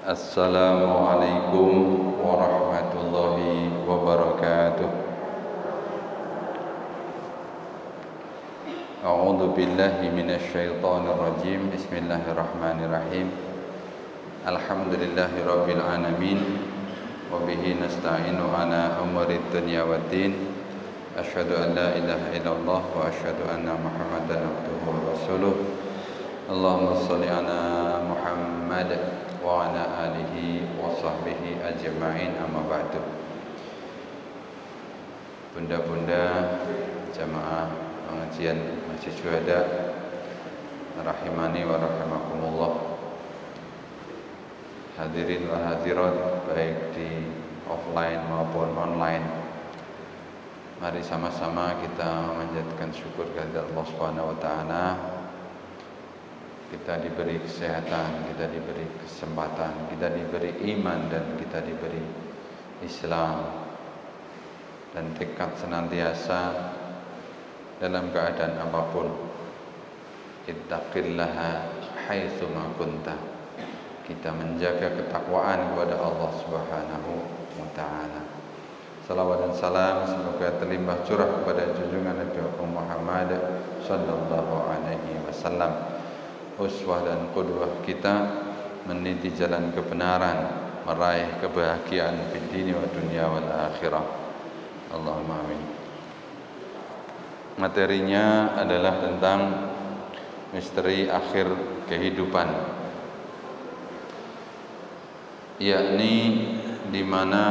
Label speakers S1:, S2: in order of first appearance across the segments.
S1: Assalamualaikum warahmatullahi wabarakatuh. A'udzu billahi minasy syaithanir rajim. Bismillahirrahmanirrahim. Alhamdulillahi rabbil alamin. Wa bihi nasta'inu ala umurid dunya waddin. Asyhadu an la ilaha illallah wa asyhadu anna Muhammadan abduhu wa rasuluh. Allahumma shalli ala Muhammad wa ala alihi wa sahbihi ajma'in, amma ba'du. Bunda-bunda jamaah pengajian Masjid Syuhada rahimani wa rahimakumullah, hadirin wa hadirat baik di offline maupun online, mari sama-sama kita memanjatkan syukur kepada Allah Subhanahu wa taala. Kita diberi kesehatan, kita diberi kesempatan, kita diberi iman, dan kita diberi Islam, dan tekad senantiasa dalam keadaan apapun, ittaqillaha haitsu ma kunta, kita menjaga ketakwaan kepada Allah Subhanahu wa taala. Salawat dan salam semoga terlimpah curah kepada junjungan Nabi Muhammad sallallahu alaihi wasallam, uswah dan qudwah kita, meniti jalan kebenaran, meraih kebahagiaan di dunia wa dunia wal akhirah. Allahumma amin. Materinya adalah tentang misteri akhir kehidupan, yakni di mana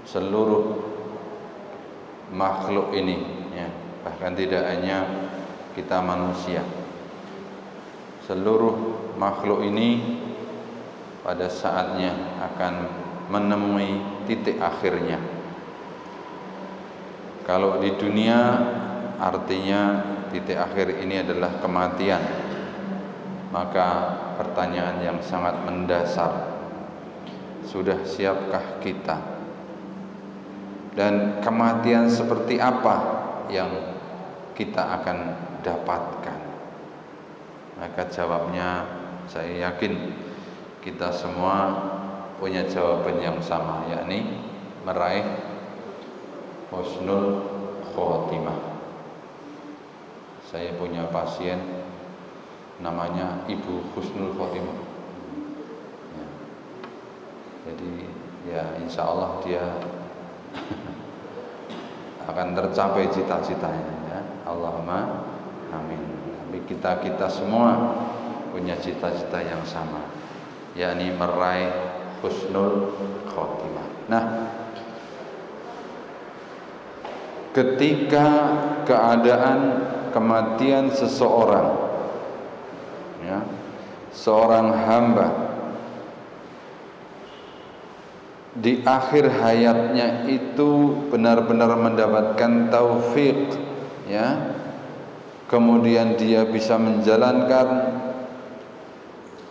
S1: seluruh makhluk ini, ya, bahkan tidak hanya kita manusia, seluruh makhluk ini pada saatnya akan menemui titik akhirnya. Kalau di dunia artinya titik akhir ini adalah kematian, maka pertanyaan yang sangat mendasar, sudah siapkah kita? Dan kematian seperti apa yang kita akan dapatkan? Maka jawabnya, saya yakin kita semua punya jawaban yang sama, yakni meraih husnul khotimah. Saya punya pasien namanya Ibu Husnul Khotimah, ya. Jadi ya insya Allah dia akan tercapai cita-citanya, ya. Allahumma amin. Tapi kita semua punya cita-cita yang sama, yakni meraih husnul khotimah. Nah, ketika keadaan kematian seseorang, ya, seorang hamba di akhir hayatnya itu benar-benar mendapatkan taufik, ya, kemudian dia bisa menjalankan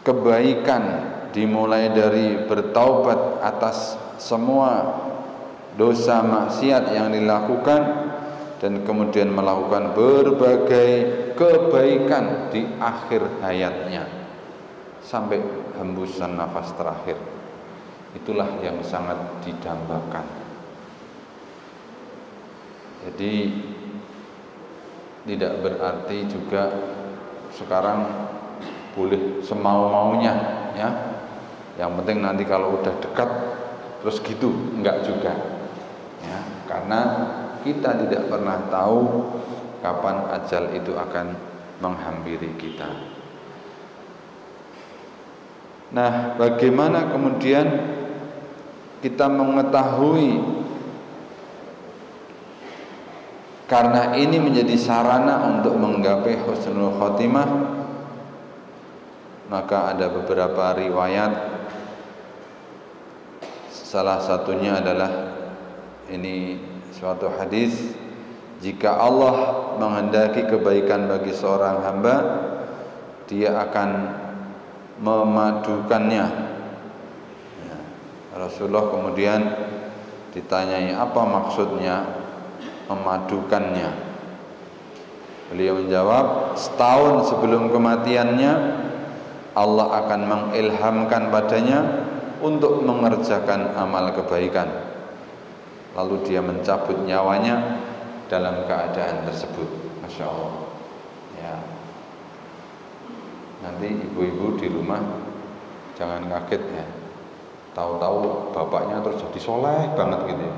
S1: kebaikan, dimulai dari bertaubat atas semua dosa maksiat yang dilakukan, dan kemudian melakukan berbagai kebaikan di akhir hayatnya sampai hembusan nafas terakhir. Itulah yang sangat didambakan. Jadi tidak berarti juga sekarang boleh semau-maunya, ya. Yang penting nanti kalau udah dekat terus gitu, enggak juga, ya, karena kita tidak pernah tahu kapan ajal itu akan menghampiri kita. Nah, bagaimana kemudian kita mengetahui, karena ini menjadi sarana untuk menggapai husnul khotimah? Maka ada beberapa riwayat. Salah satunya adalah ini suatu hadis, jika Allah menghendaki kebaikan bagi seorang hamba, dia akan memadukannya, ya. Rasulullah kemudian ditanyai apa maksudnya memadukannya. Beliau menjawab, setahun sebelum kematiannya Allah akan mengilhamkan padanya untuk mengerjakan amal kebaikan, lalu dia mencabut nyawanya dalam keadaan tersebut. Masya Allah ya. Nanti ibu-ibu di rumah jangan kaget ya, tahu-tahu bapaknya terus jadi soleh banget gitu ya.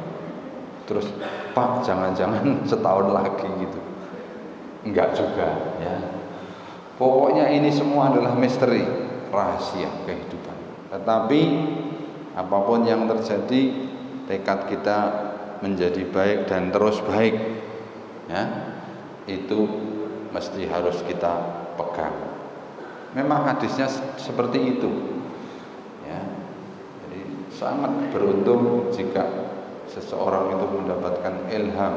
S1: Terus Pak jangan-jangan setahun lagi gitu. Enggak juga ya. Pokoknya ini semua adalah misteri, rahasia kehidupan. Tetapi apapun yang terjadi, tekad kita menjadi baik dan terus baik ya, itu mesti harus kita pegang. Memang hadisnya seperti itu ya. Jadi sangat beruntung jika seseorang itu mendapatkan ilham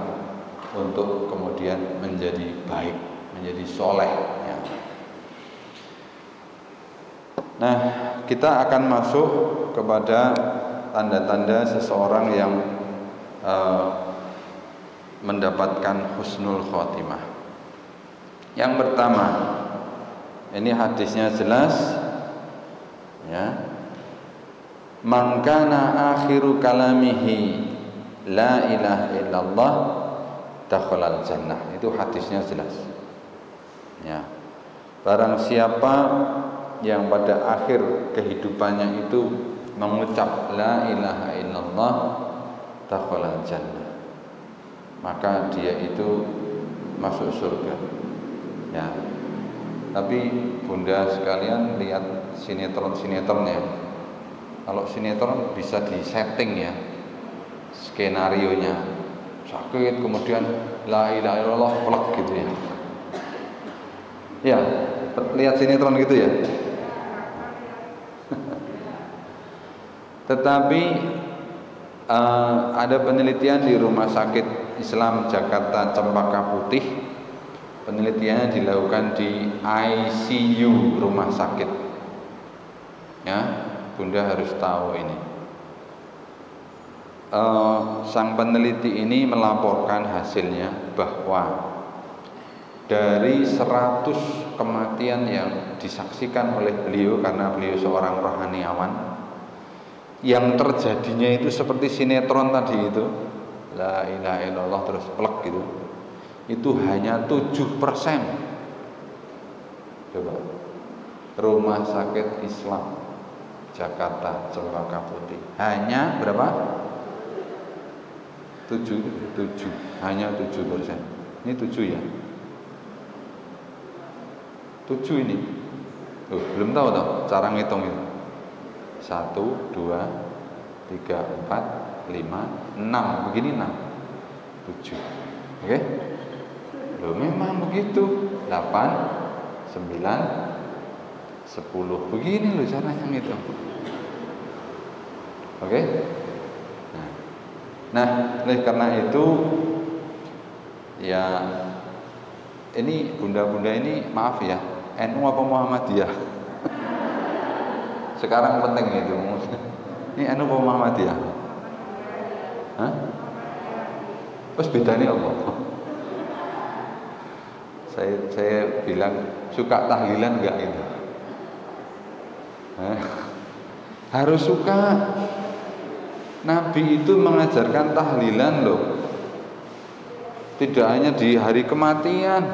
S1: untuk kemudian menjadi baik, menjadi soleh ya. Nah, kita akan masuk kepada tanda-tanda seseorang yang mendapatkan husnul khotimah. Yang pertama, ini hadisnya jelas ya. Man kana akhiru kalamihi la ilaha illallah dakhalal jannah. Itu hadisnya jelas ya. Barang siapa yang pada akhir kehidupannya itu mengucap la ilaha illallah dakhalal jannah, maka dia itu masuk surga ya. Tapi bunda sekalian lihat sinetron-sinetronnya. Kalau sinetron bisa disetting ya skenarionya, sakit kemudian la ilaha illallah plek gitu ya. Ya, lihat sinetron gitu ya. Tetapi ada penelitian di Rumah Sakit Islam Jakarta Cempaka Putih. Penelitiannya dilakukan di ICU rumah sakit ya. Bunda harus tahu ini. Sang peneliti ini melaporkan hasilnya bahwa dari 100 kematian yang disaksikan oleh beliau, karena beliau seorang rohaniawan, yang terjadinya itu seperti sinetron tadi itu, la ilaha illallah terus plek gitu, itu hanya 7%. Coba, Rumah Sakit Islam Jakarta Cempaka Putih hanya berapa? 7, hanya 7%. Ini 7 ya, 7 ini. Belum tahu toh cara ngitung itu. 1, 2, 3, 4, 5, 6. Begini 6, 7. Oke? Loh memang begitu. 8, 9, 10. Begini loh caranya ngitung. Oke? Nah, oleh karena itu ya, ini bunda-bunda ini maaf ya, NU apa Muhammadiyah? Sekarang penting itu. Ini NU apa Muhammadiyah? Hah? Terus bedanya apa? Saya bilang suka tahlilan enggak itu? Harus suka. Nabi itu mengajarkan tahlilan loh. Tidak hanya di hari kematian,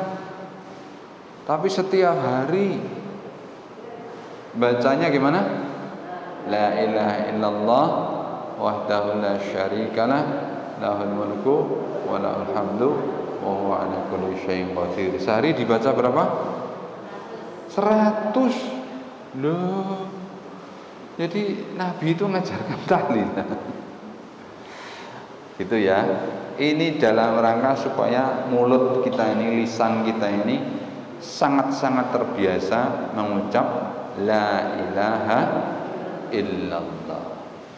S1: tapi setiap hari. Bacanya gimana? La ilaha illallah wahdahu la syarikalah lahul mulku wa lahul hamdu wa huwa ala kulli syai'in qadir. Sehari dibaca berapa? 100. Loh. Jadi Nabi itu mengajarkan tahlilan. Gitu ya. Ini dalam rangka supaya mulut kita ini, lisan kita ini sangat-sangat terbiasa mengucap la ilaha illallah.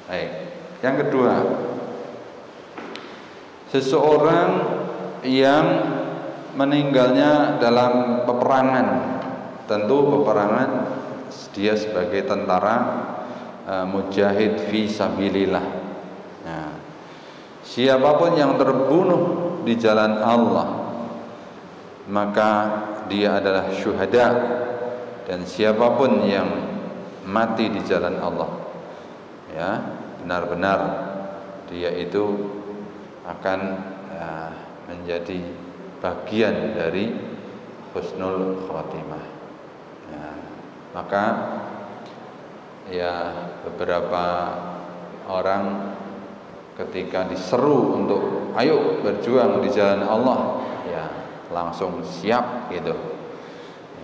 S1: Baik. Yang kedua, seseorang yang meninggalnya dalam peperangan, tentu peperangan dia sebagai tentara mujahid fi sabilillah. Nah, siapapun yang terbunuh di jalan Allah, maka dia adalah syuhada Dan siapapun yang mati di jalan Allah, ya, benar-benar dia itu akan menjadi bagian dari husnul khotimah. Ya, maka ya beberapa orang ketika diseru untuk ayo berjuang di jalan Allah, ya langsung siap gitu.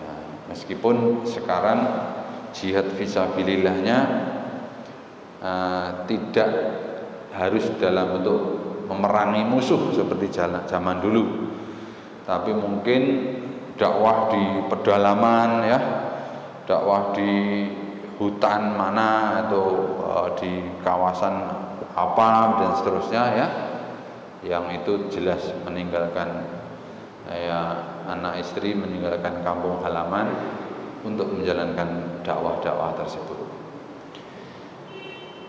S1: Ya, meskipun sekarang jihad fisabilillahnya tidak harus dalam bentuk memerangi musuh seperti zaman dulu, tapi mungkin dakwah di pedalaman, ya, dakwah di hutan mana atau di kawasan apa dan seterusnya, ya, yang itu jelas meninggalkan anak istri, meninggalkan kampung halaman untuk menjalankan dakwah-dakwah tersebut.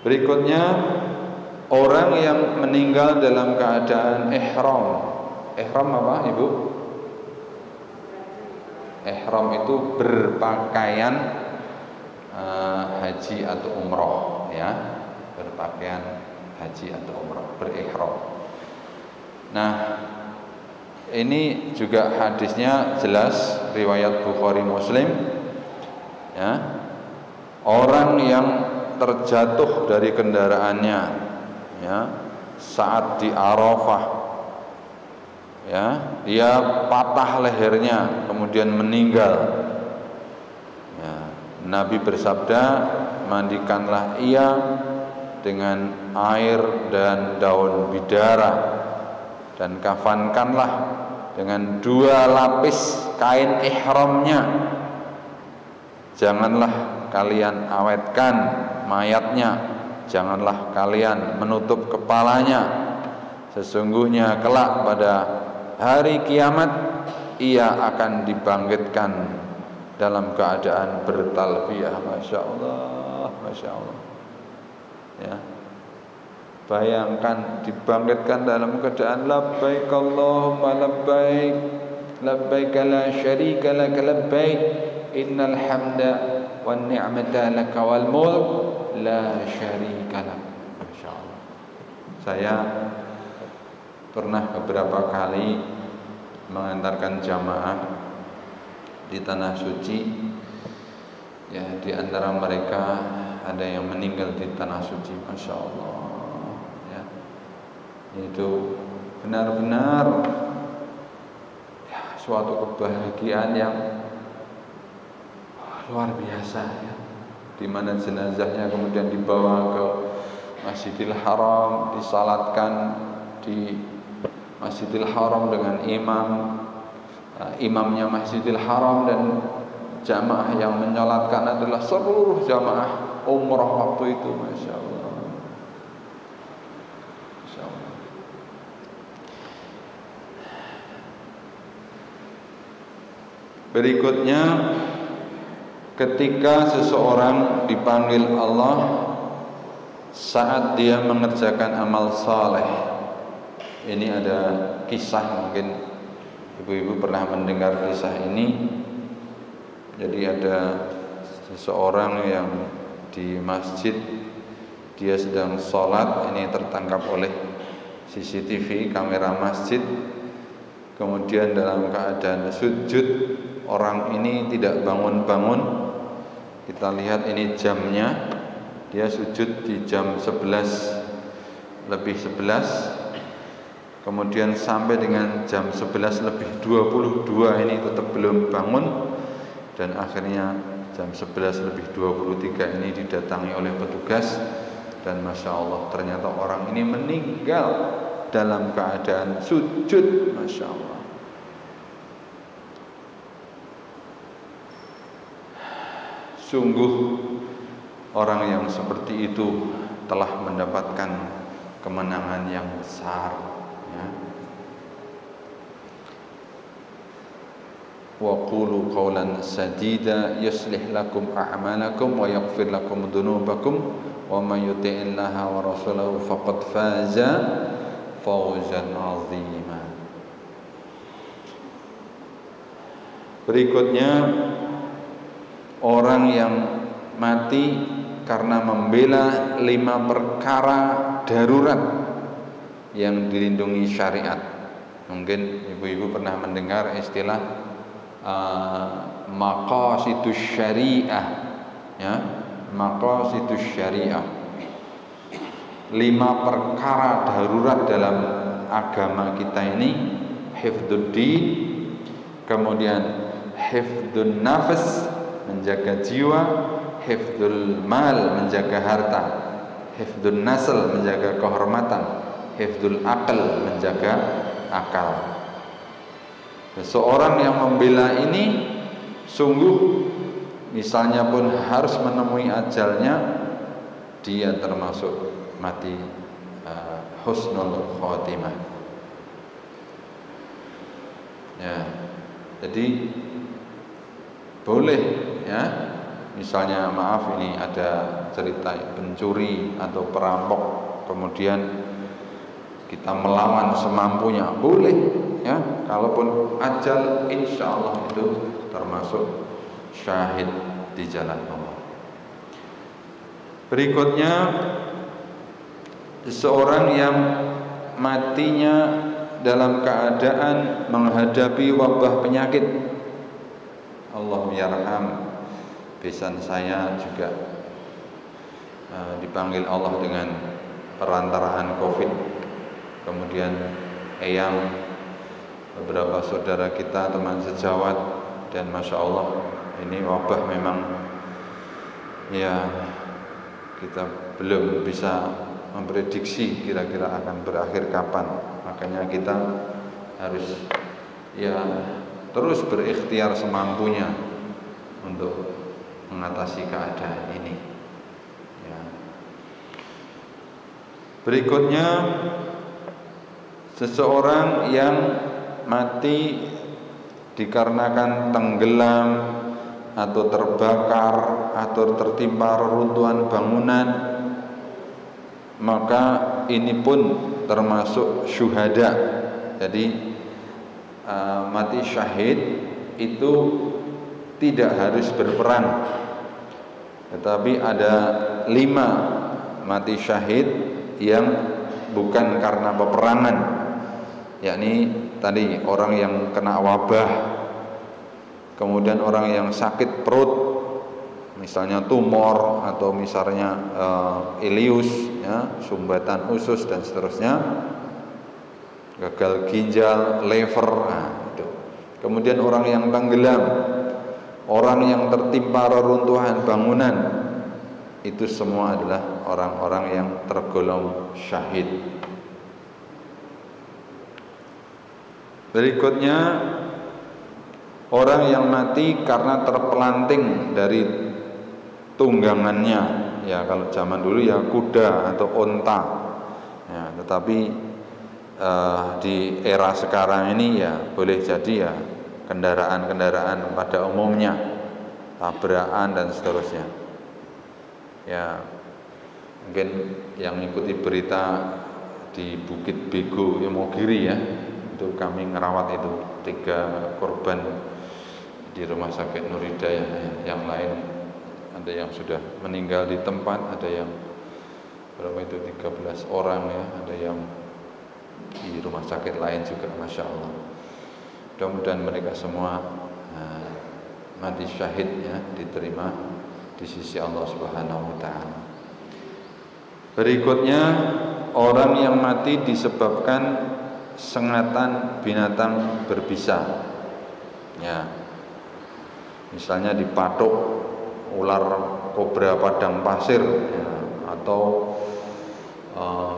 S1: Berikutnya, orang yang meninggal dalam keadaan ihram. Ihram apa, Ibu? Ihram itu berpakaian haji atau umroh, ya, berpakaian haji atau umroh, berihram. Nah, ini juga hadisnya jelas, riwayat Bukhari Muslim, ya. Orang yang terjatuh dari kendaraannya, ya, saat di Arafah, ya, dia patah lehernya kemudian meninggal, ya, Nabi bersabda, mandikanlah ia dengan air dan daun bidara dan kafankanlah dengan 2 lapis kain ihramnya. Janganlah kalian awetkan mayatnya, janganlah kalian menutup kepalanya. Sesungguhnya kelak pada hari kiamat ia akan dibangkitkan dalam keadaan bertalbiyah. Masya Allah, Masya Allah, ya. Bayangkan dibangkitkan dalam keadaan labbaik Allahumma labbaik, labbaik la syarika lak labbaik, innal hamda wan ni'mata lak wal mulk la syarika lak. Masyaallah. Saya pernah beberapa kali mengantarkan jamaah di tanah suci, ya, di antara mereka ada yang meninggal di tanah suci. Masya Allah, ya, itu benar-benar, ya, suatu kebahagiaan yang luar biasa, ya, di mana jenazahnya kemudian dibawa ke Masjidil Haram, disalatkan di Masjidil Haram dengan imamnya Masjidil Haram, dan jamaah yang menyolatkan adalah seluruh jamaah umrah waktu itu. Masya Allah, Masya Allah. Berikutnya, ketika seseorang dipanggil Allah saat dia mengerjakan amal saleh. Ini ada kisah, mungkin ibu-ibu pernah mendengar kisah ini. Jadi ada seseorang yang di masjid, dia sedang sholat, ini tertangkap oleh CCTV kamera masjid. Kemudian dalam keadaan sujud, orang ini tidak bangun-bangun. Kita lihat ini jamnya, dia sujud di jam 11 lebih 11, kemudian sampai dengan jam 11 lebih 22 ini tetap belum bangun, dan akhirnya jam 11 lebih 23 ini didatangi oleh petugas, dan Masya Allah ternyata orang ini meninggal dalam keadaan sujud. Masya Allah. Sungguh orang yang seperti itu telah mendapatkan kemenangan yang besar, ya. Wa qulu qawlan sadida yuslih lakum a'malakum wa yaghfir lakum dhunubakum wa may yuti'illaha wa rasulahu faqad faza fawzan 'azima. Berikutnya, orang yang mati karena membela 5 perkara darurat yang dilindungi syariat. Mungkin ibu-ibu pernah mendengar istilah maqasidus syariah, ya, maqasidus syariah. 5 perkara darurat dalam agama kita ini: hifdzuddin, kemudian hifdzun nafas, menjaga jiwa, hifdzul mal, menjaga harta, hifdzun nasl, menjaga kehormatan, hifdzul aql, menjaga akal. Seseorang yang membela ini sungguh, misalnya pun harus menemui ajalnya, dia termasuk mati husnul khotimah. Ya, jadi boleh, ya, misalnya maaf ini ada cerita pencuri atau perampok, kemudian kita melawan semampunya, boleh, ya, kalaupun ajal, insya Allah itu termasuk syahid di jalan Allah. Berikutnya, seseorang yang matinya dalam keadaan menghadapi wabah penyakit. Allah yarham, besan saya juga dipanggil Allah dengan perantaraan Covid. Kemudian eyang beberapa saudara kita, teman sejawat, dan Masya Allah ini wabah memang, ya, kita belum bisa memprediksi kira-kira akan berakhir kapan. Makanya kita harus, ya, terus berikhtiar semampunya untuk mengatasi keadaan ini, ya. Berikutnya, seseorang yang mati dikarenakan tenggelam atau terbakar atau tertimpa reruntuhan bangunan, maka ini pun termasuk syuhada. Jadi mati syahid itu tidak harus berperang, tetapi ada 5 mati syahid yang bukan karena peperangan, yakni tadi orang yang kena wabah, kemudian orang yang sakit perut, misalnya tumor, atau misalnya ileus, ya, sumbatan usus dan seterusnya, gagal ginjal, liver, nah, itu. Kemudian orang yang tenggelam, orang yang tertimpa reruntuhan bangunan, itu semua adalah orang-orang yang tergolong syahid. Berikutnya, orang yang mati karena terpelanting dari tunggangannya, ya, kalau zaman dulu ya kuda atau onta, ya, tetapi di era sekarang ini ya boleh jadi ya kendaraan-kendaraan pada umumnya, tabrakan dan seterusnya. Ya, mungkin yang ikuti berita di Bukit Bego Imogiri, ya, itu kami ngerawat itu 3 korban di Rumah Sakit Nur Hidayah, ya. Yang lain ada yang sudah meninggal di tempat, ada yang berapa itu 13 orang, ya, ada yang di rumah sakit lain juga, Masya Allah. Mudah-mudahan mereka semua mati syahid, ya, diterima di sisi Allah Subhanahu wa Ta'ala. Berikutnya, orang yang mati disebabkan sengatan binatang berbisa, ya, misalnya dipatuk ular kobra padang pasir, ya, atau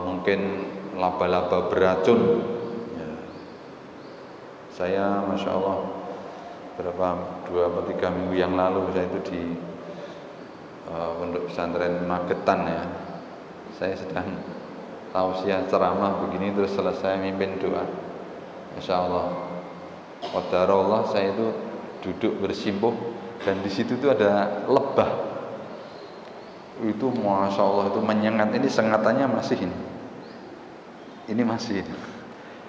S1: mungkin laba-laba beracun, ya. Saya Masya Allah berapa 2 atau 3 minggu yang lalu, saya itu di pondok pesantren Magetan, ya. Saya sedang tausiah ceramah begini, terus selesai mimpin doa, Masya Allah, qadarullah, saya itu duduk bersimpuh, dan di situ tuh ada lebah. Itu Masya Allah, itu menyengat. Ini sengatannya masih ini masih.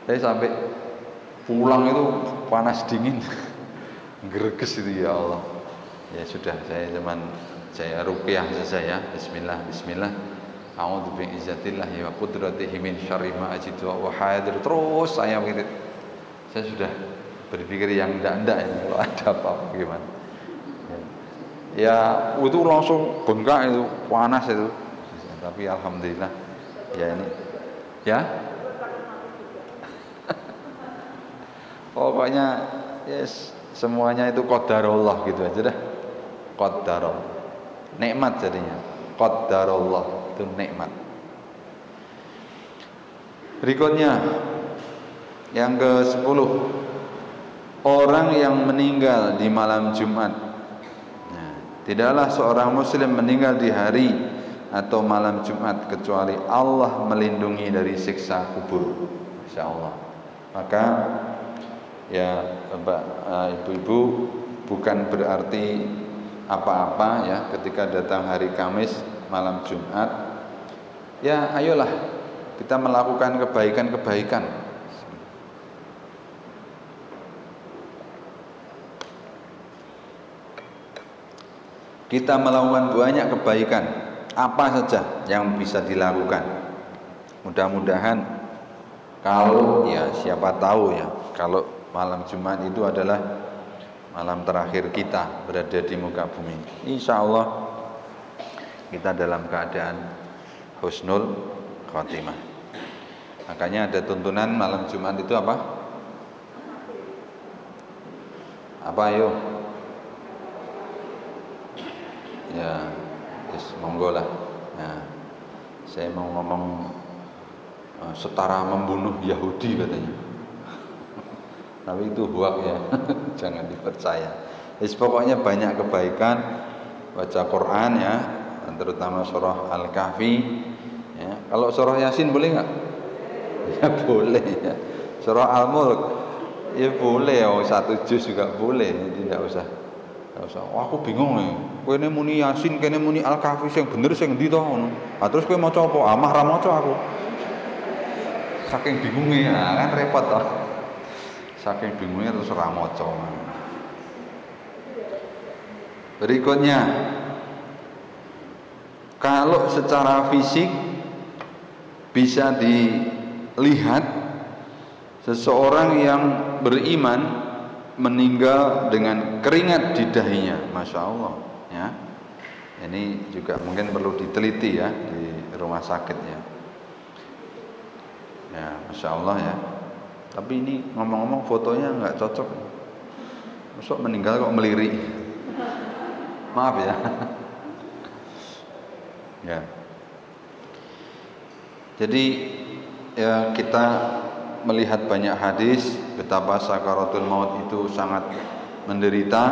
S1: Saya sampai pulang itu panas dingin, greges itu, ya Allah. Ya sudah, saya ruqyah saja ya. Bismillah, bismillah. A'udzu bi'izzatillahi wa qudratihi min syarri ma ajidu wa hadir. Terus saya wirid. Saya sudah berpikir yang enggak ini kalau ada apa-apa gimana. Ya itu langsung bengkak itu, panas itu. Tapi alhamdulillah ya ini ya. Pokoknya yes, semuanya itu qadarullah gitu aja dah. Qadarullah. Nikmat jadinya. Qadarullah itu nikmat. Berikutnya yang ke-10, orang yang meninggal di malam Jumat. Nah, tidaklah seorang muslim meninggal di hari atau malam Jumat kecuali Allah melindungi dari siksa kubur, insyaallah. Maka ya Bapak, Ibu-ibu, bukan berarti apa-apa ya ketika datang hari Kamis malam Jumat. Ya ayolah kita melakukan kebaikan-kebaikan. Kita melakukan banyak kebaikan, apa saja yang bisa dilakukan. Mudah-mudahan kalau ya siapa tahu ya, kalau malam Jumat itu adalah malam terakhir kita berada di muka bumi, insya Allah kita dalam keadaan husnul khotimah. Makanya ada tuntunan malam Jumat itu apa? Apa ayo? Ya, monggo lah. Nah, saya mau ngomong setara membunuh Yahudi katanya. Tapi itu hoax ya, jangan dipercaya. Pokoknya banyak kebaikan, baca Quran ya, terutama surah Al-Kahfi. Ya. Kalau surah Yasin boleh nggak? Ya boleh ya. Surah Al-Mulk ya boleh, oh, 1 juz juga boleh, tidak usah. Wah, aku bingung nih. Kowe ne muni Yasin, kene muni Al-Kahfi, sing bener sing ndi to ngono. Ah terus kowe maca apa? Amah ra maca aku. Saking bingungnya kan repot toh. Saking bingungnya terus ra maca. Berikutnya, kalau secara fisik bisa dilihat seseorang yang beriman meninggal dengan keringat di dahinya, masya Allah ya. Ini juga mungkin perlu diteliti ya di rumah sakit ya. Ya, masya Allah ya. Tapi ini ngomong-ngomong fotonya nggak cocok. Masuk meninggal kok melirik. Maaf ya. Ya. Jadi ya kita melihat banyak hadis betapa sakaratul maut itu sangat menderita,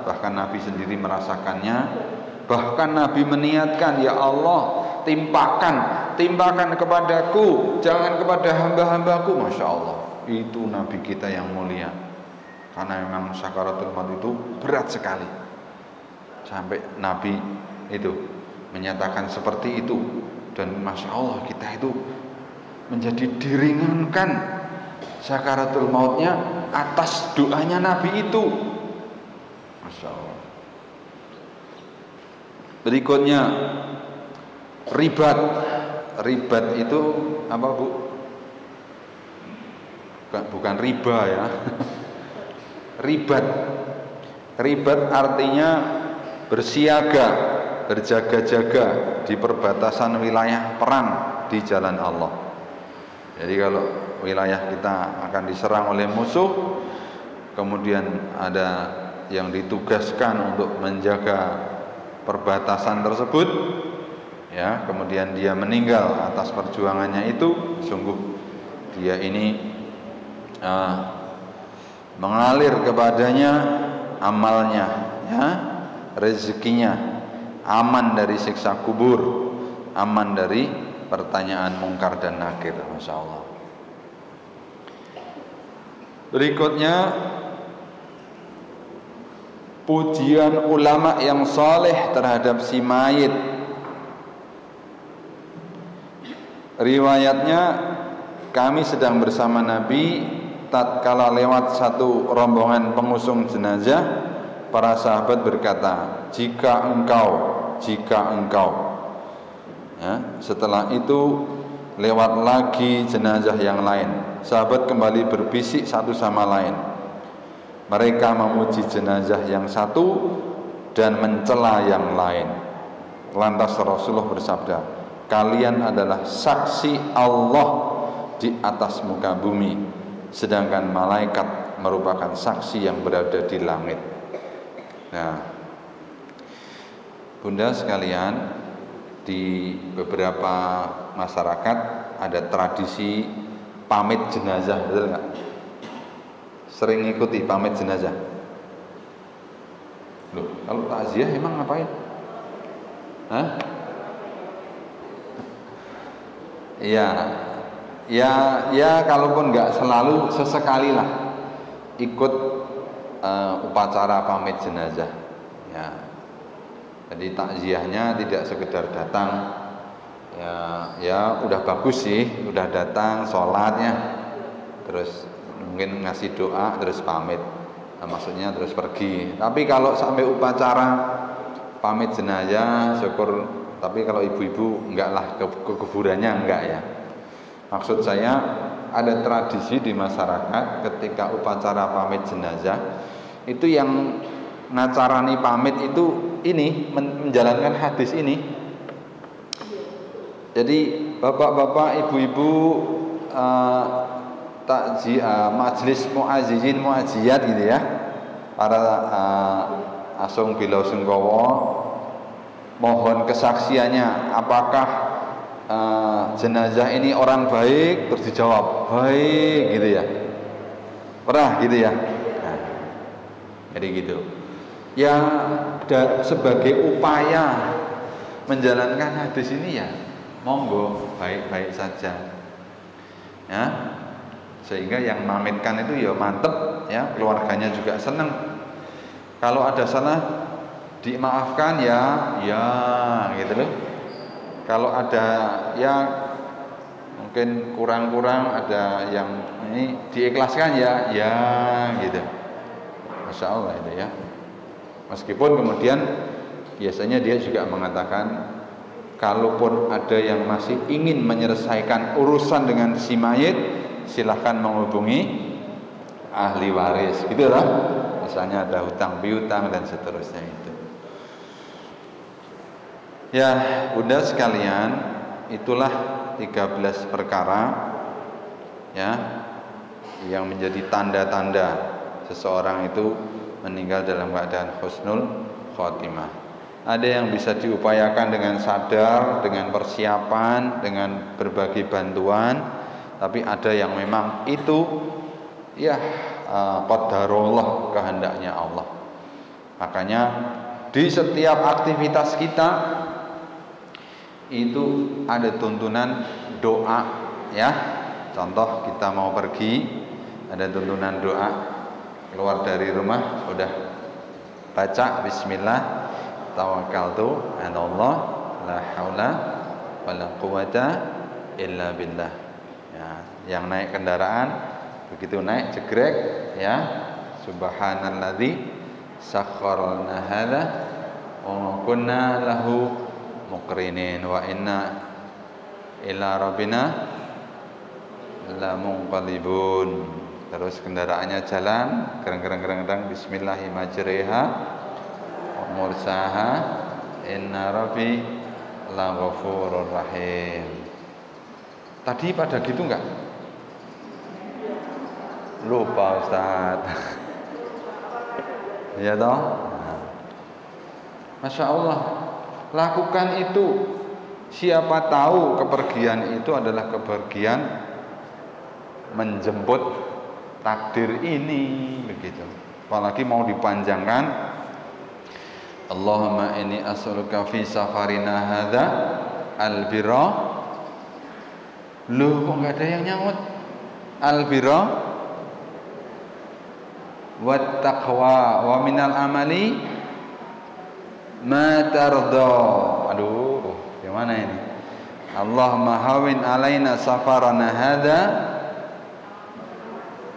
S1: bahkan Nabi sendiri merasakannya. Bahkan Nabi meniatkan, ya Allah, timpakan kepadaku, jangan kepada hamba-hambaku. Masya Allah, itu Nabi kita yang mulia. Karena memang sakaratul maut itu berat sekali. Sampai Nabi itu menyatakan seperti itu. Dan Masya Allah, kita itu menjadi diringankan sakaratul mautnya atas doanya Nabi itu. Masya Allah. Berikutnya ribat itu apa Bu? Bukan riba ya. Ribat artinya bersiaga, berjaga-jaga di perbatasan wilayah perang di jalan Allah. Jadi kalau wilayah kita akan diserang oleh musuh, kemudian ada yang ditugaskan untuk menjaga perbatasan tersebut, ya, kemudian dia meninggal atas perjuangannya itu, sungguh dia ini mengalir kepadanya amalnya, ya, rezekinya, aman dari siksa kubur, aman dari pertanyaan mungkar dan nakir. Masya Allah. Berikutnya, pujian ulama yang saleh terhadap si mayit. Riwayatnya, kami sedang bersama Nabi tatkala lewat satu rombongan pengusung jenazah, para sahabat berkata, jika engkau ya, setelah itu lewat lagi jenazah yang lain. Sahabat kembali berbisik satu sama lain. Mereka memuji jenazah yang satu dan mencela yang lain. Lantas Rasulullah bersabda, kalian adalah saksi Allah di atas muka bumi, sedangkan malaikat merupakan saksi yang berada di langit. Nah, bunda sekalian, di beberapa masyarakat ada tradisi pamit jenazah, betul nggak? Sering ikuti pamit jenazah. Loh, kalau takziah emang ngapain? Hah? Ya, kalaupun nggak selalu, sesekali lah ikut upacara pamit jenazah. Ya, jadi takziahnya tidak sekedar datang. Ya udah bagus sih, udah datang sholatnya, terus mungkin ngasih doa, terus pamit. Nah, maksudnya terus pergi. Tapi kalau sampai upacara pamit jenazah, syukur. Tapi kalau ibu-ibu enggak lah, ke kuburannya enggak ya. Maksud saya ada tradisi di masyarakat ketika upacara pamit jenazah itu yang ngacarani pamit itu ini menjalankan hadis ini. Jadi bapak-bapak, ibu-ibu, majelis muazzizin muazziyat gitu ya, para asung bilau sungkowo, mohon kesaksiannya apakah jenazah ini orang baik, terus dijawab baik gitu ya, pernah gitu ya. Nah, jadi gitu ya, sebagai upaya menjalankan hadis ini ya monggo, baik-baik saja ya, sehingga yang mamitkan itu ya mantep ya, keluarganya juga seneng. Kalau ada salah dimaafkan ya gitu loh. Kalau ada ya mungkin kurang-kurang, ada yang ini diikhlaskan ya gitu. Masya Allah itu ya. Meskipun kemudian biasanya dia juga mengatakan, kalaupun ada yang masih ingin menyelesaikan urusan dengan si mayit, silahkan menghubungi ahli waris, gitu lah. Misalnya ada hutang piutang dan seterusnya itu. Ya, bunda sekalian, itulah 13 perkara ya yang menjadi tanda-tanda seseorang itu meninggal dalam keadaan husnul khotimah. Ada yang bisa diupayakan dengan sadar, dengan persiapan, dengan berbagai bantuan. Tapi ada yang memang itu ya qadarullah, kehendaknya Allah. Makanya di setiap aktivitas kita itu ada tuntunan doa ya. Contoh kita mau pergi, ada tuntunan doa. Keluar dari rumah sudah baca bismillah, tawakkaltu 'ala Allah, la haula wala quwata illa billah. Ya, yang naik kendaraan begitu naik jegrek ya, subhanalladzi sakharna hadza wa kunna lahu muqrinin wa inna ila rabbina lamunqalibun. Terus kendaraannya jalan, gereng-gereng bismillahirrahmanirrahim, mursaha inna rabbi la ghafurur rahim. Tadi pada gitu enggak? Lupa Ustaz. Ya toh? Masya Allah, lakukan itu. Siapa tahu kepergian itu adalah kepergian menjemput takdir ini, begitu. Apalagi mau dipanjangkan, Allahumma inni as'aluka fi safarina hadza albirra. Loh, kok enggak ada yang nyaut? Albirra wat taqwa wa minal amali ma tarda. Aduh, yang mana ini? Allahumma hawin alaina safarana hadza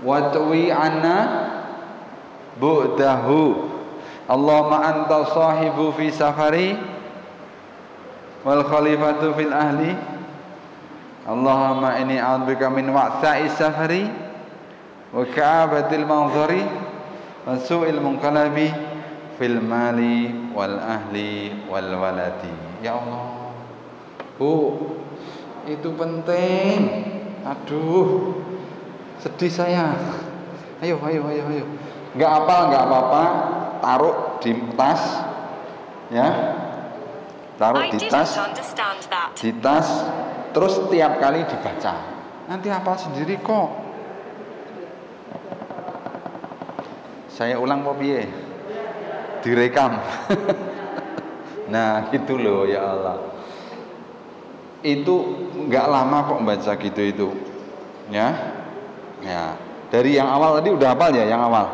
S1: wa tuwi anna bu'dahu. Allahumma anta sahibu fi safari wal khalifatu fil ahli. Allahumma inni a'udzubika min wa'tha'i safari wa ka'abatil manzari wa su'il munqalabi fil mali wal ahli wal waladi. Ya Allah, Bu, itu penting. Aduh, sedih saya. Ayo. Enggak apa-apa, taruh di tas, ya. Taruh di tas. Di tas, terus tiap kali dibaca. Nanti hafal sendiri kok. Saya ulang po piye? Direkam. Nah, gitu loh, ya Allah. Itu enggak lama kok baca gitu itu. Ya. Dari yang awal tadi udah hafal ya, yang awal.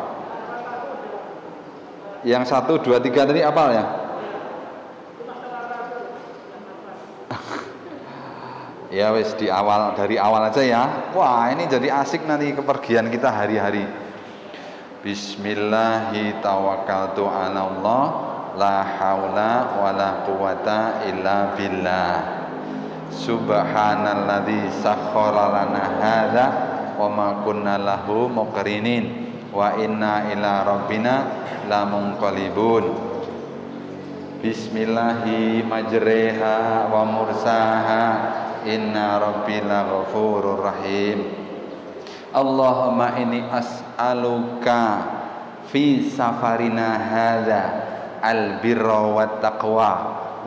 S1: Yang 1, 2, 3 tadi hafal ya? Ya wis dari awal aja ya. Wah, ini jadi asik nanti kepergian kita hari-hari. Bismillahi tawakkaltu 'ala Allah, la haula wala quwata illa billah. Subhanalladzi sakhkhara lana hadza wa ma kunna lahu muqrinin wa inna ila rabbina lamunqalibun. Bismillahi majreha wa mursaha, inna rabbina ghafurur rahim. Allahumma inni as'aluka fi safarina hadza albirra wat taqwa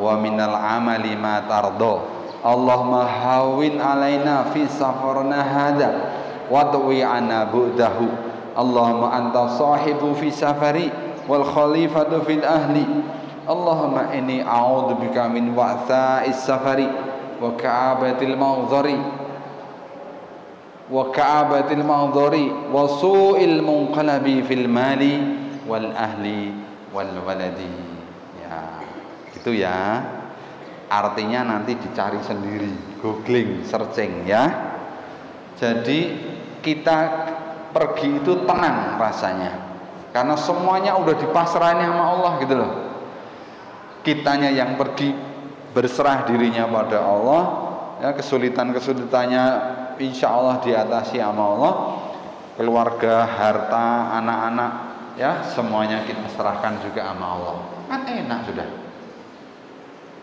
S1: wa minal amali ma tardo. Allahumma hawin alaina fi safarina hadza wa tuwi ana bu'dahu. Allahumma anta sahibu fi safari wal khalifatu fil ahli. Allahumma inni a'udzubika min wa'tha'is safari wa ka'abatil manzari wa su'il munqalabi fil mali wal ahli wal waladi. Ya, gitu ya. Artinya nanti dicari sendiri, googling, searching ya. Jadi kita pergi itu tenang rasanya, karena semuanya udah dipasrahin sama Allah gitu loh. Kitanya yang pergi berserah dirinya pada Allah, ya, kesulitannya insya Allah diatasi sama Allah. Keluarga, harta, anak-anak, ya semuanya kita serahkan juga sama Allah. Kan enak sudah.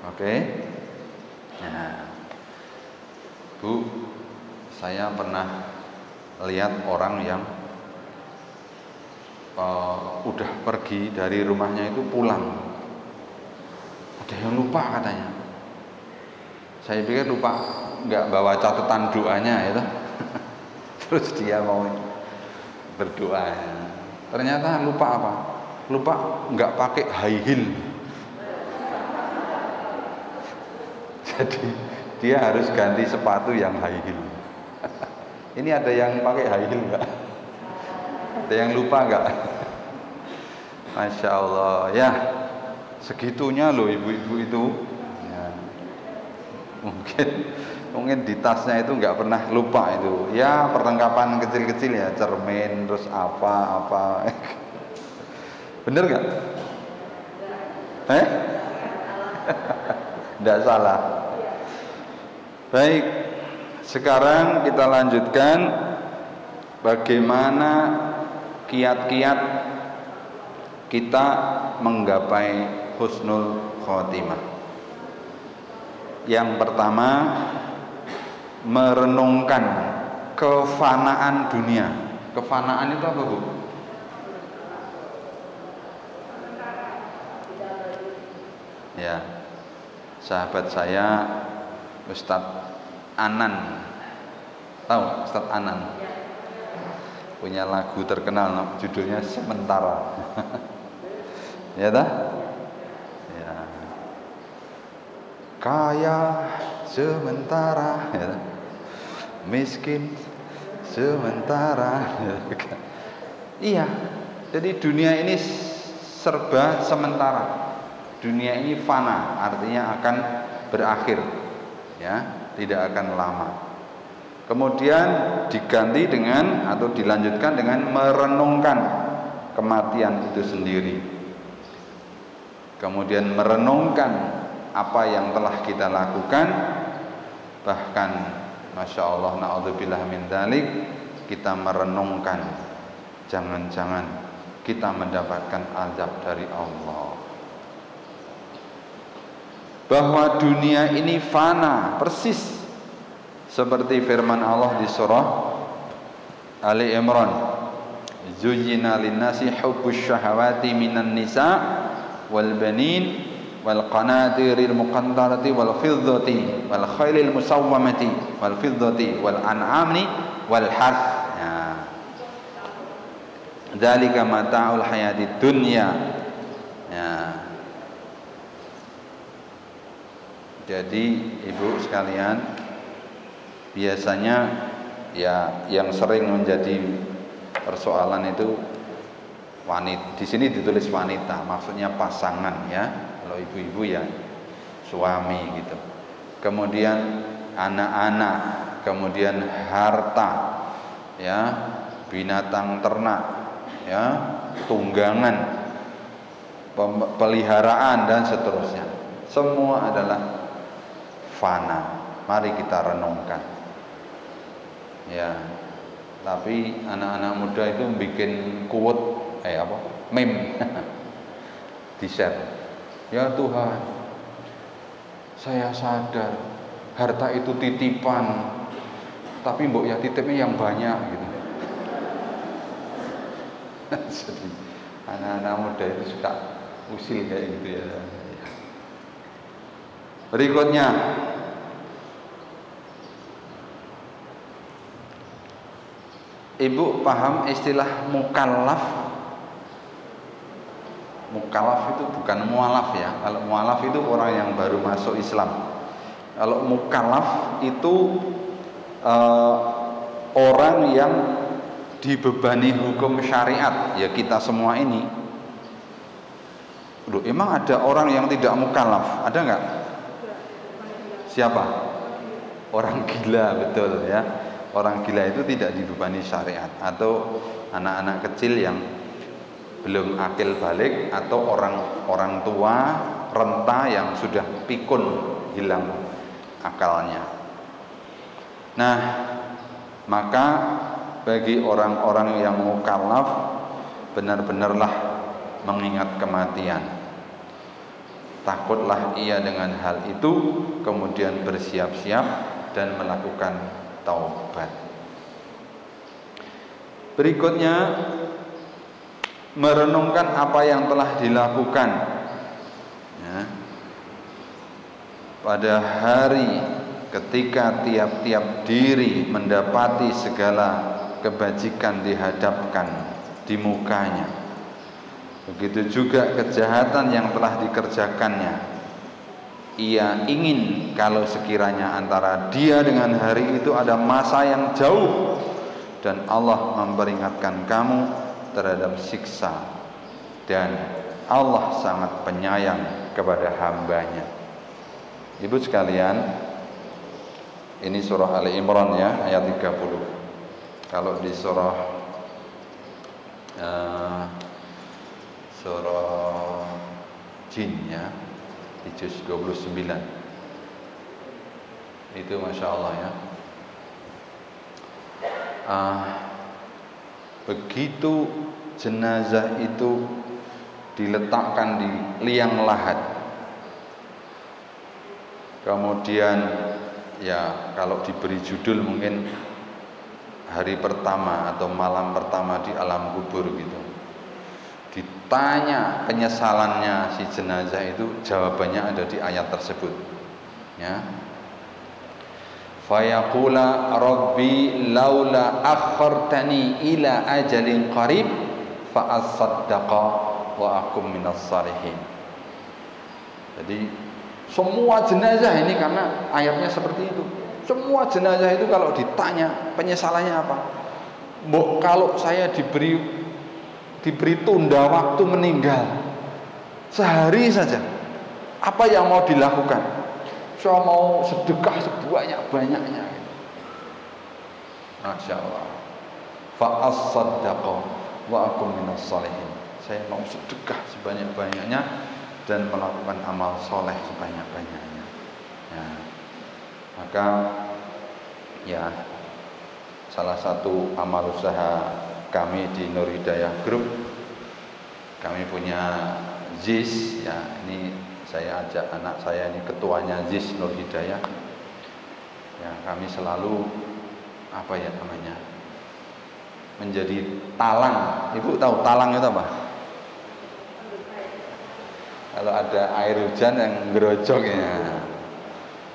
S1: Oke. Nah, Bu, saya pernah lihat orang yang udah pergi dari rumahnya itu pulang. Ada yang lupa katanya. Saya pikir lupa nggak bawa catatan doanya itu. Terus dia mau berdoa. Ternyata lupa apa? Lupa nggak pakai high heel. Jadi dia harus ganti sepatu yang high heel. Ini ada yang pakai high heel nggak? Ada yang lupa nggak? Masya Allah ya. Segitunya loh ibu-ibu itu ya. Mungkin di tasnya itu nggak pernah lupa itu ya, perlengkapan kecil-kecil ya, cermin terus apa bener nggak? Nggak salah. Baik, sekarang kita lanjutkan bagaimana kiat-kiat kita menggapai husnul khotimah. Yang pertama, merenungkan kefanaan dunia. Kefanaan itu apa, Bu? Ya, sahabat saya Ustadz Anan, tahu Ustadz Anan? Punya lagu terkenal judulnya Sementara. Ya dah? Ya. Kaya sementara, ya. Miskin sementara. Iya. Jadi dunia ini serba sementara. Dunia ini fana, artinya akan berakhir. Ya, tidak akan lama. Kemudian diganti dengan atau dilanjutkan dengan merenungkan kematian itu sendiri. kemudian merenungkan apa yang telah kita lakukan, bahkan Masya Allah, na'udzubillah min dzalik, kita merenungkan jangan-jangan kita mendapatkan azab dari Allah, bahwa dunia ini fana, persis seperti firman Allah di surah Ali Imran, zuyyina linnasi hubbus syahawati minan nisa wal banin wal qanatiril muqantarati wal fiddati wal khailil musawwamati wal fiddati wal an'ami wal harth. Dzalika mata'ul hayatid dunya. Ya. Jadi ibu sekalian, biasanya ya yang sering menjadi persoalan itu wanita. Di sini ditulis wanita, maksudnya pasangan ya. Kalau ibu-ibu ya suami gitu. Kemudian anak-anak, kemudian harta, ya, binatang ternak, ya, tunggangan, peliharaan dan seterusnya. Semua adalah fana. Mari kita renungkan. Ya. Tapi anak-anak muda itu bikin quote meme di-share. Ya Tuhan, saya sadar harta itu titipan, tapi mbok ya titipnya yang banyak gitu. Jadi anak-anak muda itu suka usil kayak gitu ya. Berikutnya, ibu paham istilah mukallaf? Mukallaf itu bukan mualaf ya. Kalau mualaf itu orang yang baru masuk Islam. Kalau mukallaf itu orang yang dibebani hukum syariat. Ya kita semua ini. Loh, emang ada orang yang tidak mukallaf? Ada nggak? Siapa? Orang gila, betul ya. Orang gila itu tidak dibebani syariat, atau anak-anak kecil yang belum akil balik, atau orang tua renta yang sudah pikun, hilang akalnya. Nah, maka bagi orang-orang yang mukallaf, benar-benarlah mengingat kematian. Takutlah ia dengan hal itu, kemudian bersiap-siap dan melakukan taubat. Berikutnya, merenungkan apa yang telah dilakukan ya, pada hari ketika tiap-tiap diri mendapati segala kebajikan dihadapkan di mukanya. Begitu juga kejahatan yang telah dikerjakannya. Ia ingin kalau sekiranya antara dia dengan hari itu ada masa yang jauh, dan Allah memperingatkan kamu terhadap siksa, dan Allah sangat penyayang kepada hambanya. Ibu sekalian, ini surah Ali Imran ya, ayat 30. Kalau di surah Jin ya, di juz 29 itu Masya Allah ya. Begitu jenazah itu diletakkan di liang lahat, kemudian ya kalau diberi judul mungkin hari pertama atau malam pertama di alam kubur gitu, ditanya penyesalannya si jenazah itu, jawabannya ada di ayat tersebut ya. Fayaqula rabbi laula akhartani ila ajalin qarib fa asaddaqa wa akum minas salihin. Jadi semua jenazah ini, karena ayatnya seperti itu, semua jenazah itu kalau ditanya penyesalannya apa, mbok kalau saya diberi tunda waktu meninggal sehari saja, apa yang mau dilakukan? Saya mau sedekah sebanyak-banyaknya. Masya Allah. Fa as-saddaqa wa akum minas salihin. Saya mau sedekah sebanyak-banyaknya dan melakukan amal soleh sebanyak-banyaknya. Ya, maka ya salah satu amal usaha kami di Nur Hidayah Group, kami punya ZIS ya, ini saya ajak anak saya, ini ketuanya ZIS Nur Hidayah ya, kami selalu apa ya namanya, menjadi talang. Ibu tahu talang itu apa? Kalau ada air hujan yang gerojok ya,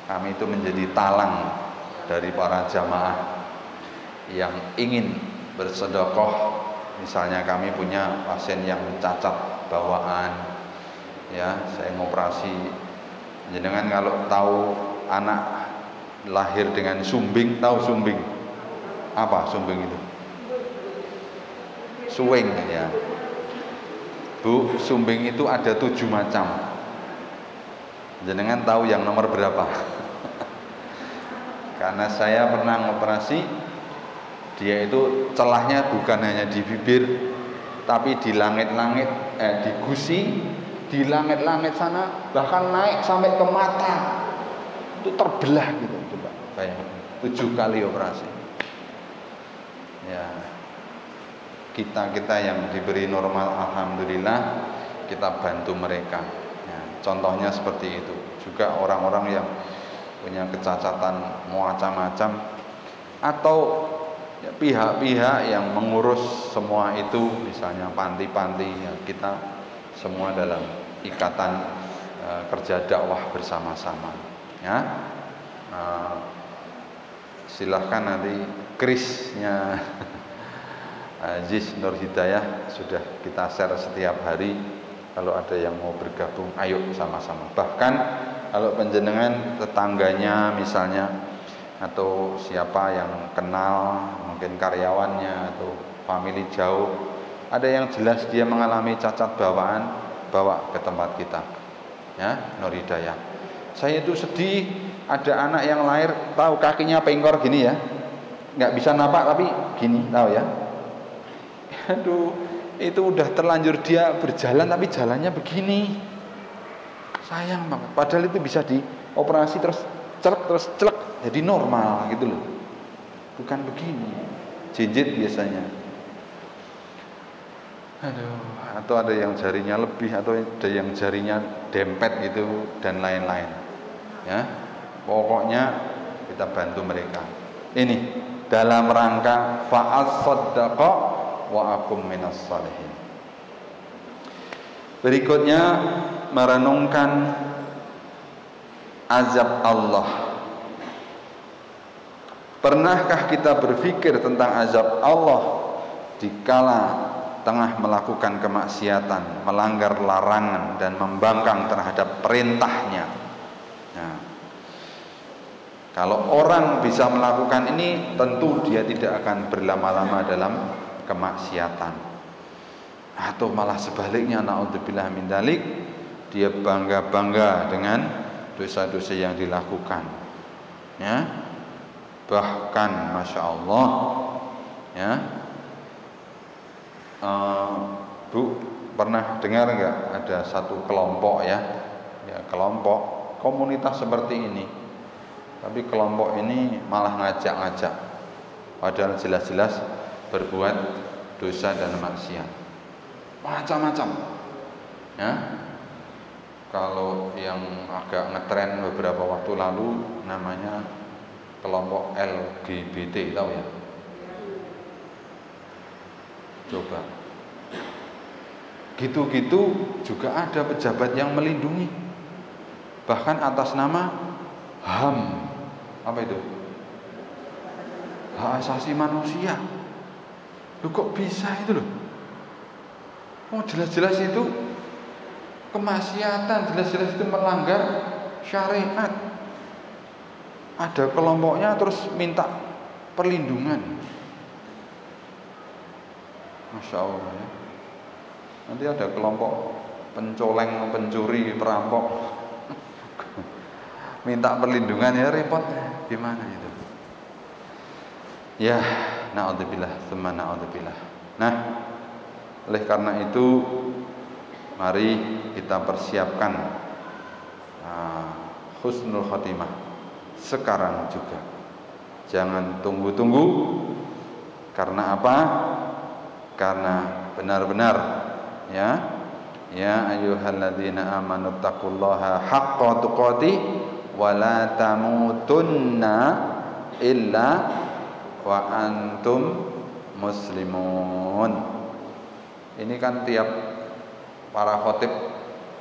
S1: kami itu menjadi talang dari para jamaah yang ingin bersedekah. Misalnya kami punya pasien yang cacat bawaan ya, saya ngoperasi. Jenengan kalau tahu anak lahir dengan sumbing, tahu sumbing? Apa sumbing itu? Suwing ya. Bu, sumbing itu ada 7 macam. Jenengan tahu yang nomor berapa? Karena saya pernah ngoperasi, dia itu celahnya bukan hanya di bibir, tapi di langit-langit, di gusi, di langit-langit sana, bahkan naik sampai ke mata. Itu terbelah gitu, coba bayangkan. 7 kali operasi. Ya, kita yang diberi normal, alhamdulillah, kita bantu mereka ya, contohnya seperti itu. Juga orang-orang yang punya kecacatan macam-macam, atau ya, pihak-pihak yang mengurus semua itu, misalnya panti-panti ya, kita semua dalam ikatan kerja dakwah bersama-sama ya. Silahkan nanti krisnya ZIS Nur Hidayah sudah kita share setiap hari. Kalau ada yang mau bergabung, ayo sama-sama. Bahkan kalau penjenengan tetangganya misalnya, atau siapa yang kenal, mungkin karyawannya atau family jauh, ada yang jelas dia mengalami cacat bawaan, bawa ke tempat kita ya, Nur Hidayah. Saya itu sedih, ada anak yang lahir, tahu kakinya pengkor gini ya, nggak bisa napak tapi gini, tahu ya. Aduh, itu udah terlanjur dia berjalan tapi jalannya begini. Sayang banget. Padahal itu bisa dioperasi terus celek jadi normal gitu loh. Bukan begini. Jinjit biasanya. Aduh, atau ada yang jarinya lebih, atau ada yang jarinya dempet gitu dan lain-lain. Ya. Pokoknya kita bantu mereka. Ini dalam rangka fa'as saddaqa wa akum minas salihin. Berikutnya merenungkan azab Allah. Pernahkah kita berpikir tentang azab Allah dikala tengah melakukan kemaksiatan, melanggar larangan dan membangkang terhadap perintahnya? Nah, kalau orang bisa melakukan ini, tentu dia tidak akan berlama-lama dalam kemaksiatan, atau malah sebaliknya, naudzubillah min dzalik, dia bangga-bangga dengan dosa-dosa yang dilakukan ya. Bahkan Masya Allah ya, Bu pernah dengar nggak ada satu kelompok ya, kelompok komunitas seperti ini, tapi kelompok ini malah ngajak-ngajak, padahal jelas-jelas berbuat dosa dan maksiat macam-macam ya. Kalau yang agak ngetren beberapa waktu lalu namanya kelompok LGBT, tahu ya? Coba gitu-gitu juga ada pejabat yang melindungi, bahkan atas nama HAM, apa itu? Hak asasi manusia. Loh kok bisa itu loh? Oh jelas-jelas itu kemaksiatan, jelas-jelas itu melanggar syariat. Ada kelompoknya terus minta perlindungan. Masya Allah ya. Nanti ada kelompok pencoleng, pencuri, perampok minta perlindungan, ya repot. Gimana itu? Ya, na'udzubillah, tsumma na'udzubillah. Nah, oleh karena itu Mari kita persiapkan husnul khotimah sekarang juga. Jangan tunggu-tunggu. Karena apa? Karena benar-benar ya ayyuhalladzina amanu taqullaha haqqa tuqatih wa la tamutunna illa wa antum muslimun. Ini kan tiap para khotib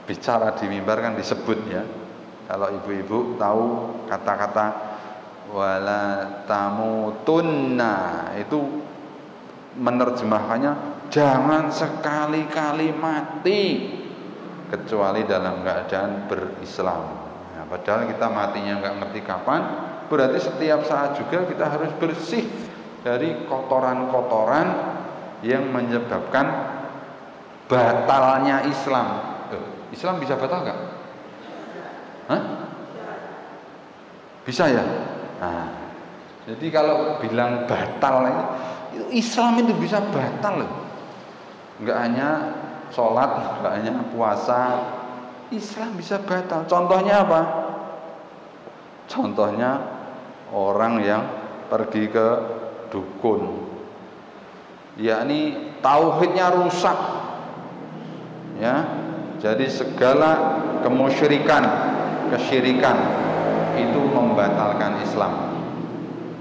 S1: bicara di mimbar kan disebut ya. Kalau ibu-ibu tahu kata-kata wala tamutunna itu menerjemahkannya jangan sekali-kali mati kecuali dalam keadaan berislam. Nah, padahal kita matinya nggak ngerti kapan, berarti setiap saat juga kita harus bersih dari kotoran-kotoran yang menyebabkan batalnya Islam. Islam bisa batal nggak? Hah? Bisa ya? Nah, jadi kalau bilang batal itu Islam itu bisa batal loh. Enggak hanya sholat, enggak hanya puasa, Islam bisa batal. Contohnya apa? Contohnya orang yang pergi ke dukun, yakni tauhidnya rusak, ya. Jadi segala kemusyrikan, kesyirikan itu membatalkan Islam.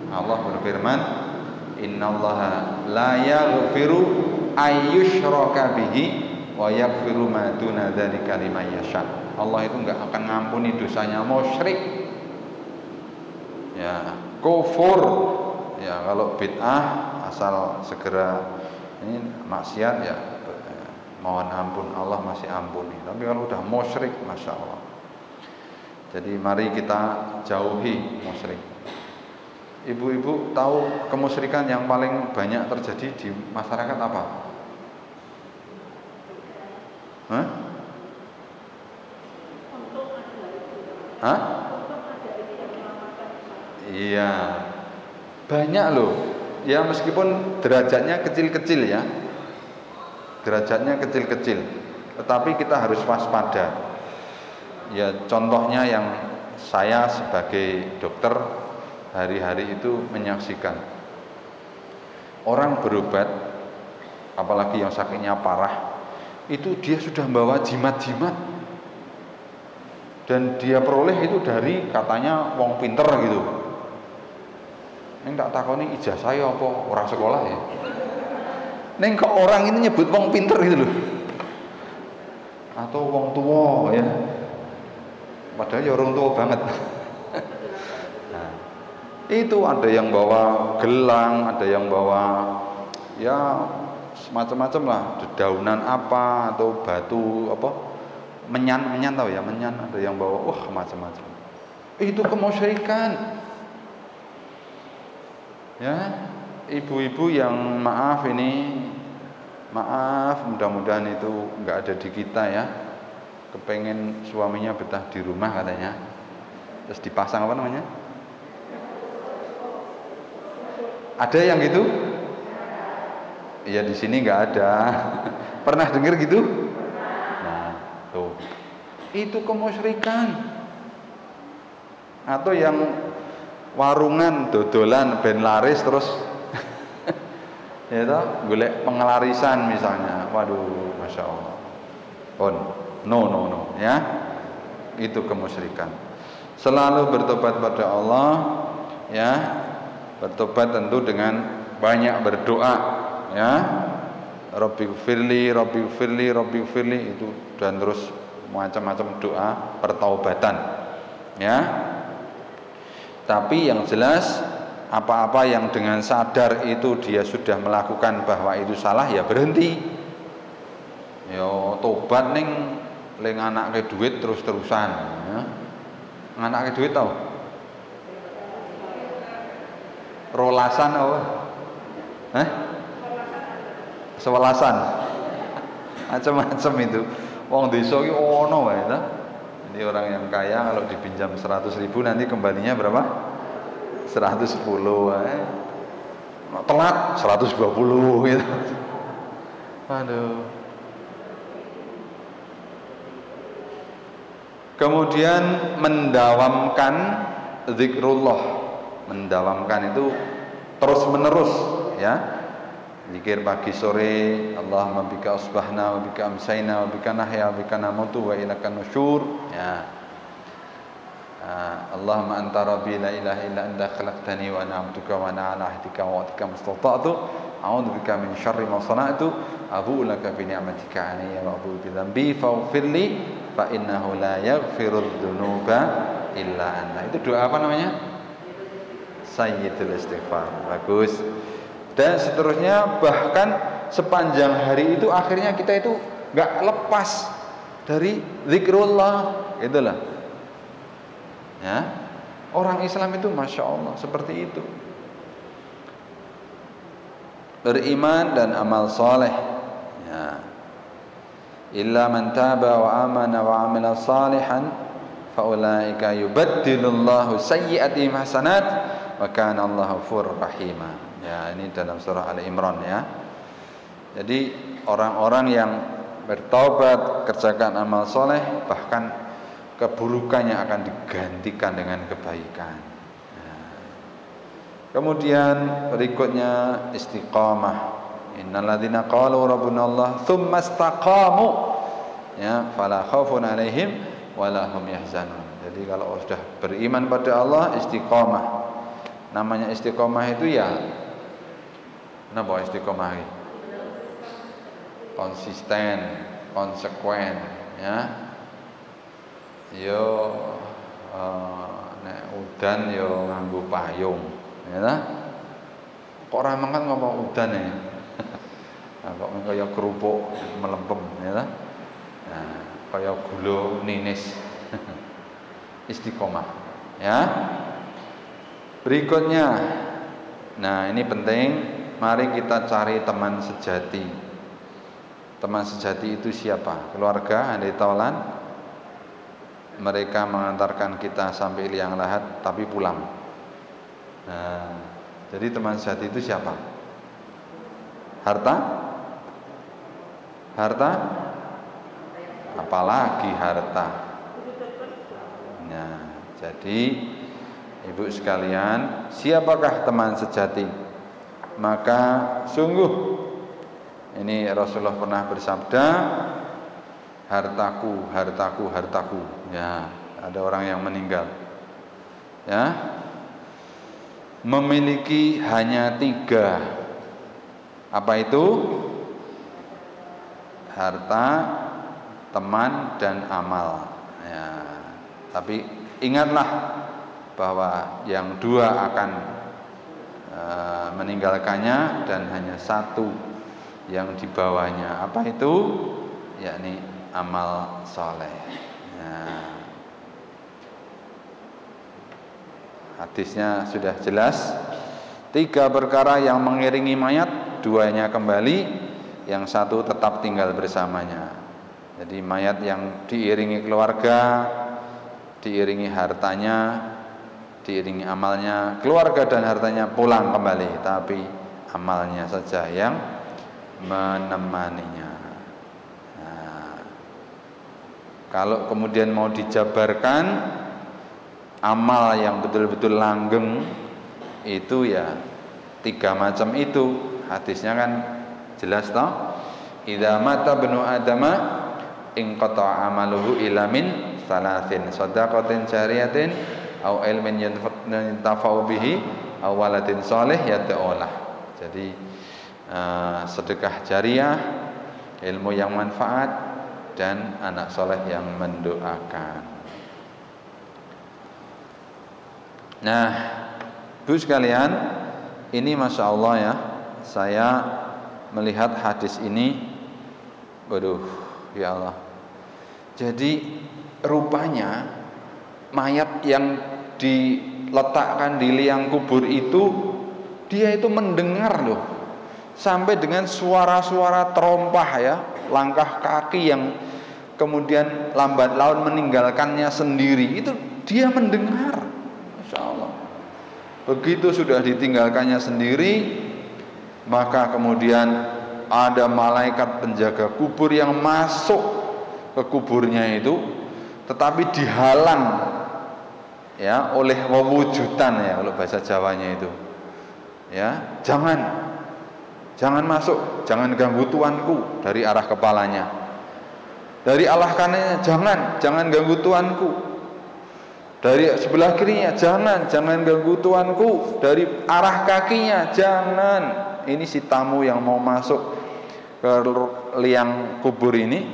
S1: Allah berfirman, innallaha la yaghfiru ayyushraka bihi wa yaghfiru ma duna dzalika liman yasha. Allah itu enggak akan ngampuni dosanya musyrik, ya, kufur, ya, kalau bid'ah asal segera ini maksiat ya mohon ampun, Allah masih ampuni. Tapi kalau udah musyrik, masya Allah. Jadi mari kita jauhi musyrik. Ibu-ibu tahu kemusyrikan yang paling banyak terjadi di masyarakat apa? Hah? Hah? Iya, banyak loh. Ya meskipun derajatnya kecil-kecil ya, derajatnya kecil-kecil, tetapi kita harus waspada. Ya contohnya yang saya sebagai dokter hari-hari itu menyaksikan orang berobat, apalagi yang sakitnya parah, itu dia sudah membawa jimat-jimat dan dia peroleh itu dari katanya wong pinter gitu. Ini tak takoni ijazah ya apa orang sekolah ya. Neng kok orang ini nyebut wong pinter gitu loh, atau wong tua ya, padahal ya orang tua banget. Nah, itu ada yang bawa gelang, ada yang bawa ya semacam-macam lah, dedaunan apa atau batu apa, menyan tahu ya, menyan, ada yang bawa macam-macam. Itu kemusyrikan. Ya, ibu-ibu yang maaf mudah-mudahan itu nggak ada di kita ya, kepengen suaminya betah di rumah katanya, terus dipasang apa namanya, ada yang gitu ya, di sini nggak ada. Pernah dengar gitu? Nah tuh, itu kemusyrikan. Atau yang warungan dodolan ben laris terus ya toh, golek pengelarisan misalnya. Waduh, masya Allah. No ya. Itu kemusyrikan. Selalu bertobat pada Allah ya. Bertobat tentu dengan banyak berdoa ya. Rabbighfirli itu, dan terus macam-macam doa pertaubatan ya. Tapi yang jelas apa-apa yang dengan sadar itu dia sudah melakukan bahwa itu salah, ya berhenti. Yo tobat ning leng anake duit terus-terusan ya. Nganake duit tau? Rolasan apa? Sewelasan. Macam-macam itu. Wong desa iki ono wae ta. Jadi orang yang kaya kalau dipinjam 100.000 nanti kembalinya berapa? 110 telat 120 gitu. Aduh. Kemudian mendawamkan zikrullah. Mendawamkan itu terus menerus, ya. Zikir pagi sore, Allahumma bika asbahna wa bika amsayna wa bika nahya wa bika namutu wa ilaka nusyur, ya. Allahumma anta rabbi la ilaha illa anta khalaqtani wa ana 'abduka wa ana 'ala ahdika wa wa'dika mastata'tu a'udzu bika min syarri ma sana'tu abu'u laka bi ni'matika 'alayya wa abu'u bi dhanbi faghfirli fa innahu la yaghfirudz dzunuba illa anta. Itu doa apa namanya? Sayyidul istighfar. Bagus. Dan seterusnya, bahkan sepanjang hari itu akhirnya kita itu enggak lepas dari zikrullah, itulah. Ya. Orang Islam itu Masya Allah seperti itu. Beriman dan amal soleh, ya. Illa man taba wa amana wa amila salihan fa ulaika yubaddilullahu sayyi'atihim hasanat wa kana Allahu ghafurur rahim. Ya, ini dalam surah Ali Imran, ya. Jadi orang-orang yang bertaubat, kerjakan amal soleh, bahkan keburukannya akan digantikan dengan kebaikan. Kemudian berikutnya istiqamah. Innalladzina qalu rabbuna Allah tsumma istaqamu, ya, fala khaufun 'alaihim wala hum yahzanun. Jadi kalau sudah beriman pada Allah, istiqamah. Namanya istiqamah itu ya, napa istiqamah? Konsisten, konsekuen, ya. Yo nek udan yo nganggo payung, ya ta? Kok ora mangan ngomong udan ya? Kok kaya kerupuk melempem, ya ta? Nah, kaya gula ninis. Istiqomah, ya. Berikutnya, nah ini penting, mari kita cari teman sejati. Teman sejati itu siapa? Keluarga, andai taulan mereka mengantarkan kita sampai liang lahat tapi pulang. Nah, jadi teman sejati itu siapa? Harta? Harta? Apalagi harta. Nah, jadi ibu sekalian, siapakah teman sejati? Maka sungguh ini Rasulullah pernah bersabda, hartaku, hartaku, hartaku. Ya, ada orang yang meninggal, ya, memiliki hanya 3. Apa itu? Harta, teman, dan amal. Ya, tapi ingatlah bahwa yang 2 akan meninggalkannya dan hanya 1 yang di bawahnya. Apa itu? Yakni amal soleh. Nah, hadisnya sudah jelas. 3 perkara yang mengiringi mayat, 2-nya kembali, yang 1 tetap tinggal bersamanya. Jadi mayat yang diiringi keluarga, diiringi hartanya, diiringi amalnya, keluarga dan hartanya pulang kembali, tapi amalnya saja yang menemaninya. Kalau kemudian mau dijabarkan amal yang betul-betul langgeng itu ya 3 macam itu. Hadisnya kan jelas toh. Idza mata ibnu adama inqata amaluhu illa min salasin, shadaqatin jariyatin au ilmin yantafa'u bihi au waladin salih yad'ulah. Jadi sedekah jariah, ilmu yang manfaat, dan anak soleh yang mendoakan. Nah, Bu sekalian, ini Masya Allah ya, saya melihat hadis ini, waduh, ya Allah. Jadi rupanya mayat yang diletakkan di liang kubur itu, dia itu mendengar loh, sampai dengan suara-suara terompah ya, langkah kaki yang kemudian lambat laun meninggalkannya sendiri, itu dia mendengar. Masya Allah. Begitu sudah ditinggalkannya sendiri, maka kemudian ada malaikat penjaga kubur yang masuk ke kuburnya itu, tetapi dihalang ya oleh wewujudan, ya kalau bahasa Jawanya itu. Ya, jangan masuk, jangan ganggu tuanku dari arah kepalanya. Dari arah kanannya jangan ganggu tuanku. Dari sebelah kirinya jangan ganggu tuanku. Dari arah kakinya jangan. Ini si tamu yang mau masuk ke liang kubur ini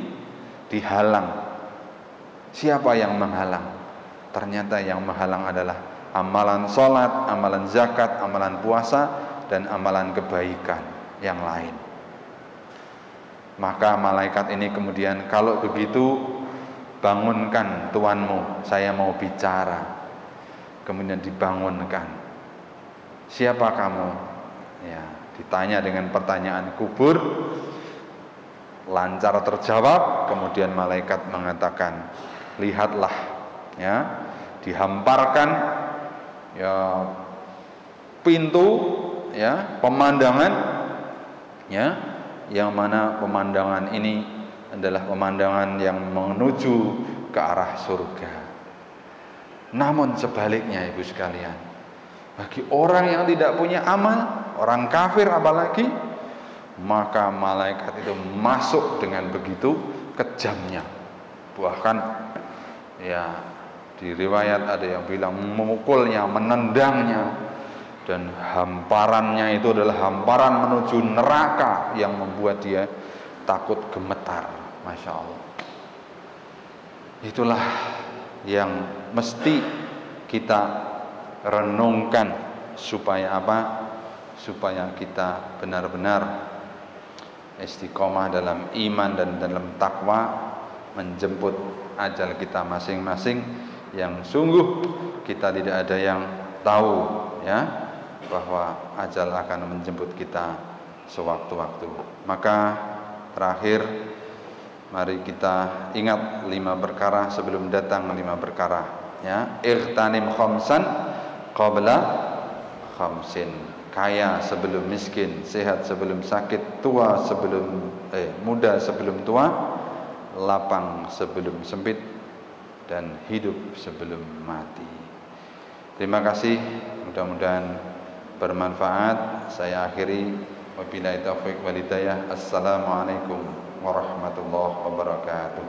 S1: dihalang. Siapa yang menghalang? Ternyata yang menghalang adalah amalan sholat, amalan zakat, amalan puasa, dan amalan kebaikan yang lain. Maka malaikat ini kemudian, kalau begitu bangunkan tuanmu, saya mau bicara. Kemudian dibangunkan. Siapa kamu? Ya, ditanya dengan pertanyaan kubur, lancar terjawab. Kemudian malaikat mengatakan, lihatlah, ya, dihamparkan ya pintu, ya, pemandangan, ya, yang mana pemandangan ini adalah pemandangan yang menuju ke arah surga. Namun sebaliknya, ibu sekalian, bagi orang yang tidak punya amal, orang kafir apalagi, maka malaikat itu masuk dengan begitu kejamnya. Bahkan ya di riwayat ada yang bilang memukulnya, menendangnya, dan hamparannya itu adalah hamparan menuju neraka yang membuat dia takut gemetar. Masya Allah. Itulah yang mesti kita renungkan, supaya apa? Supaya kita benar-benar istiqomah dalam iman dan dalam takwa, menjemput ajal kita masing-masing, yang sungguh kita tidak ada yang tahu, ya, bahwa ajal akan menjemput kita sewaktu-waktu. Maka terakhir, mari kita ingat 5 perkara sebelum datang 5 perkara, ya. Ightanim khamsan qabla khamsin. Kaya sebelum miskin, sehat sebelum sakit, muda sebelum tua, lapang sebelum sempit, dan hidup sebelum mati. Terima kasih, mudah-mudahan bermanfaat. Saya akhiri, wabillahi taufiq wal hidayah. Assalamualaikum warahmatullahi wabarakatuh.